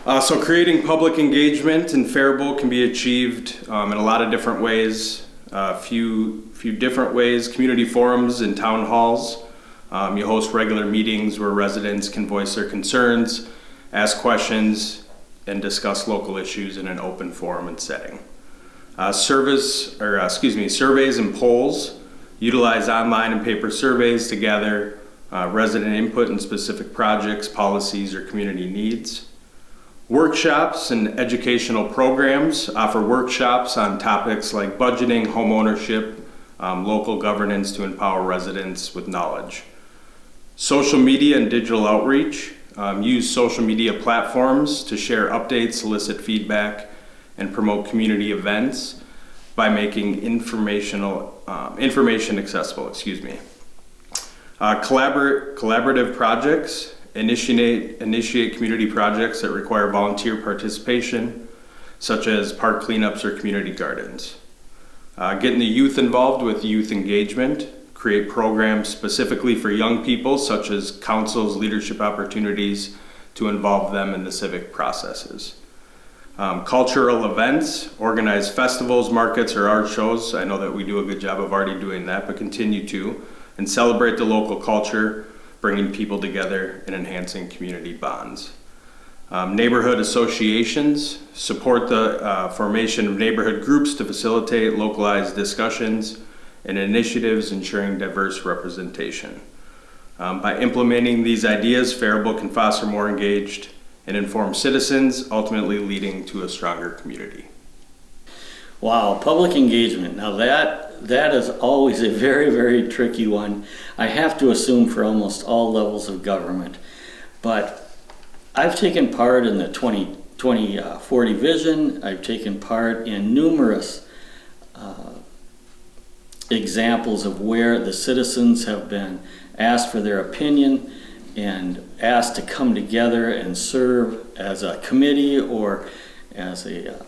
So creating public engagement in Faribault can be achieved in a lot of different ways. A few different ways: community forums and town halls. You host regular meetings where residents can voice their concerns, ask questions, and discuss local issues in an open forum and setting. Surveys and polls. Utilize online and paper surveys to gather resident input in specific projects, policies, or community needs. Workshops and educational programs. Offer workshops on topics like budgeting, home ownership, local governance to empower residents with knowledge. Social media and digital outreach. Use social media platforms to share updates, solicit feedback, and promote community events by making information accessible. Collaborative projects. Initiate community projects that require volunteer participation, such as park cleanups or community gardens. Getting the youth involved with youth engagement. Create programs specifically for young people, such as councils, leadership opportunities to involve them in the civic processes. Cultural events. Organize festivals, markets, or art shows. I know that we do a good job of already doing that, but continue to. And celebrate the local culture, bringing people together and enhancing community bonds. Neighborhood associations. Support the formation of neighborhood groups to facilitate localized discussions and initiatives ensuring diverse representation. By implementing these ideas, Faribault can foster more engaged and informed citizens, ultimately leading to a stronger community. Wow, public engagement. Now that is always a very, very tricky one. I have to assume for almost all levels of government. But I've taken part in the 2040 vision. I've taken part in numerous examples of where the citizens have been asked for their opinion and asked to come together and serve as a committee or as a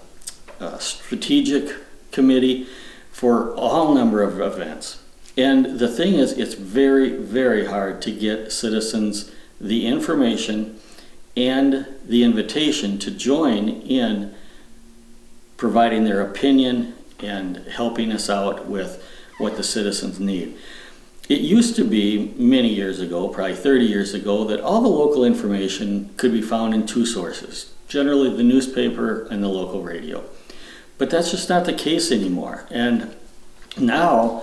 strategic committee for all number of events. And the thing is, it's very, very hard to get citizens the information and the invitation to join in providing their opinion and helping us out with what the citizens need. It used to be many years ago, probably 30 years ago, that all the local information could be found in two sources, generally the newspaper and the local radio. But that's just not the case anymore. And now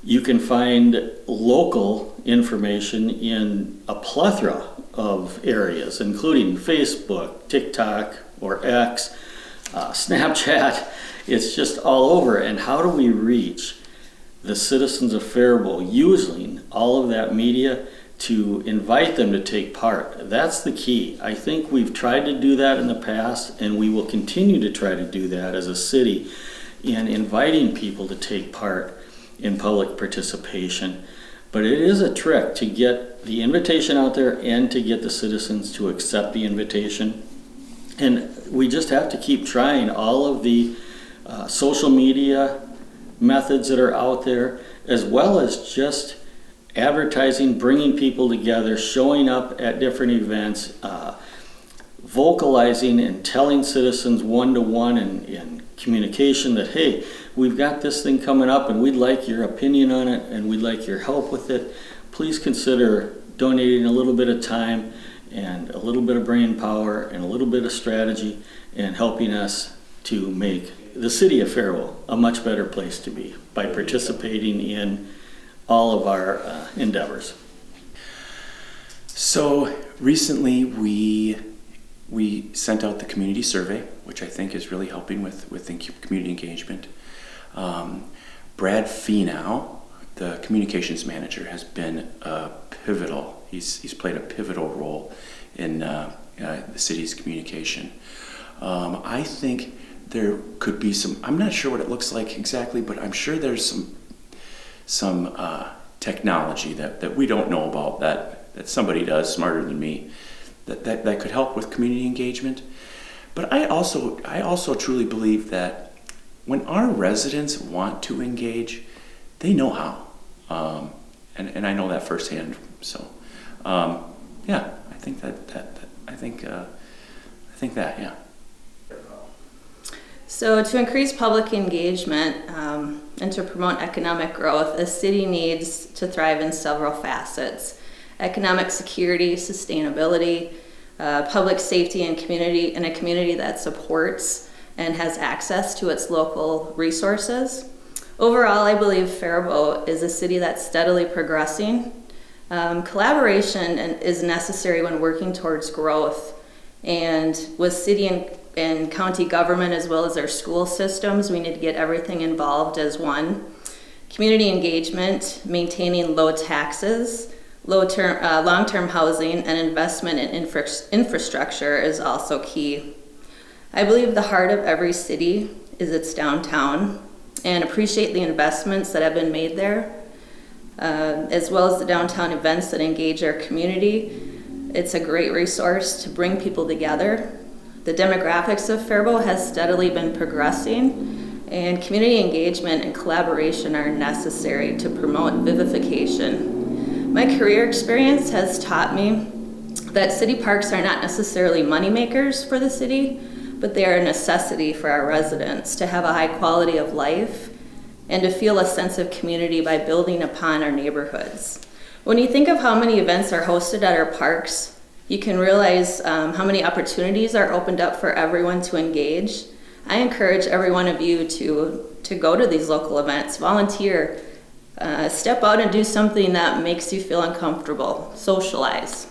you can find local information in a plethora of areas, including Facebook, TikTok, or X, Snapchat. It's just all over. And how do we reach the citizens of Faribault using all of that media to invite them to take part? That's the key. I think we've tried to do that in the past, and we will continue to try to do that as a city in inviting people to take part in public participation. But it is a trick to get the invitation out there and to get the citizens to accept the invitation. And we just have to keep trying all of the social media methods that are out there, as well as just advertising, bringing people together, showing up at different events, vocalizing and telling citizens one-to-one in communication that, hey, we've got this thing coming up and we'd like your opinion on it and we'd like your help with it. Please consider donating a little bit of time and a little bit of brain power and a little bit of strategy and helping us to make the city of Faribault a much better place to be by participating in all of our endeavors. So recently we sent out the community survey, which I think is really helping with community engagement. Brad Feenow, the communications manager, has been pivotal. He's played a pivotal role in the city's communication. I think there could be some, I'm not sure what it looks like exactly, but I'm sure there's some technology that we don't know about that somebody does smarter than me that could help with community engagement. But I also truly believe that when our residents want to engage, they know how, and I know that firsthand. So, yeah, I think think that, yeah. So to increase public engagement and to promote economic growth, a city needs to thrive in several facets: economic security, sustainability, public safety and community, and a community that supports and has access to its local resources. Overall, I believe Faribault is a city that's steadily progressing. Collaboration is necessary when working towards growth, and with city and county government as well as our school systems, we need to get everything involved as one. Community engagement, maintaining low taxes, long-term housing, and investment in infrastructure is also key. I believe the heart of every city is its downtown, and appreciate the investments that have been made there, as well as the downtown events that engage our community. It's a great resource to bring people together. The demographics of Faribault has steadily been progressing, and community engagement and collaboration are necessary to promote vivification. My career experience has taught me that city parks are not necessarily money makers for the city, but they are a necessity for our residents to have a high quality of life and to feel a sense of community by building upon our neighborhoods. When you think of how many events are hosted at our parks, you can realize how many opportunities are opened up for everyone to engage. I encourage every one of you to go to these local events, volunteer, step out and do something that makes you feel uncomfortable, socialize.